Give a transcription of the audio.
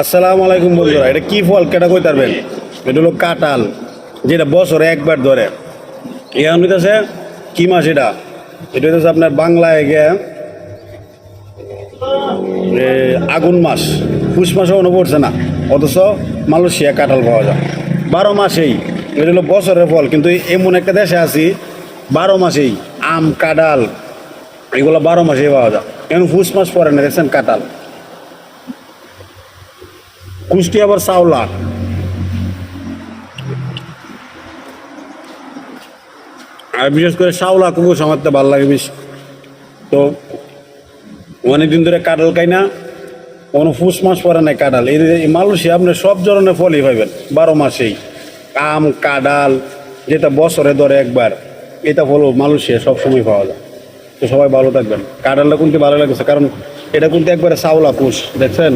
আসসালামু আলাইকুম বন্ধুরা, এটা কি ফল কেটা কই পারবেন? এটা হলো কাঁঠাল, যেটা বছরে একবার ধরে। এখন হইতেছে কি মাস এটা? এটা হইতেছে আপনার বাংলায় গিয়ে আগুন মাস। পুষ মাসও মনে পড়ছে না, অথচ মালয়েশিয়া কাঁঠাল পাওয়া যায় 12 মাসেই। এটা হলো বছরের ফল, কিন্তু এমন একটা দেশে আছি 12 মাসেই আম কাঁঠাল এগুলো 12 মাসেই পাওয়া যায়। এখন পুষ মাস পরে না, দেখছেন কাঁঠাল। কুষ্টি আবার চাওলা। আর বিশেষ করে শাওলা কুকুর সামারতে ভালো লাগে বেশি। তো অনেকদিন ধরে কাঁঠাল খাই না, কোনো ফুস মাস পরে নাই কাঁঠাল। এই মালয়েশিয়া আপনি সব ধরনের ফলই পাইবেন 12 মাসেই। আম কাঁঠাল যেটা বছরে ধরে একবার, এটা ফল মালয়েশিয়া সবসময় পাওয়া যায়। তো সবাই ভালো থাকবেন। কাঁঠালটা কিন্তু ভালো লাগছে, কারণ এটা কিন্তু একবারে চাওলা কুশ, দেখছেন।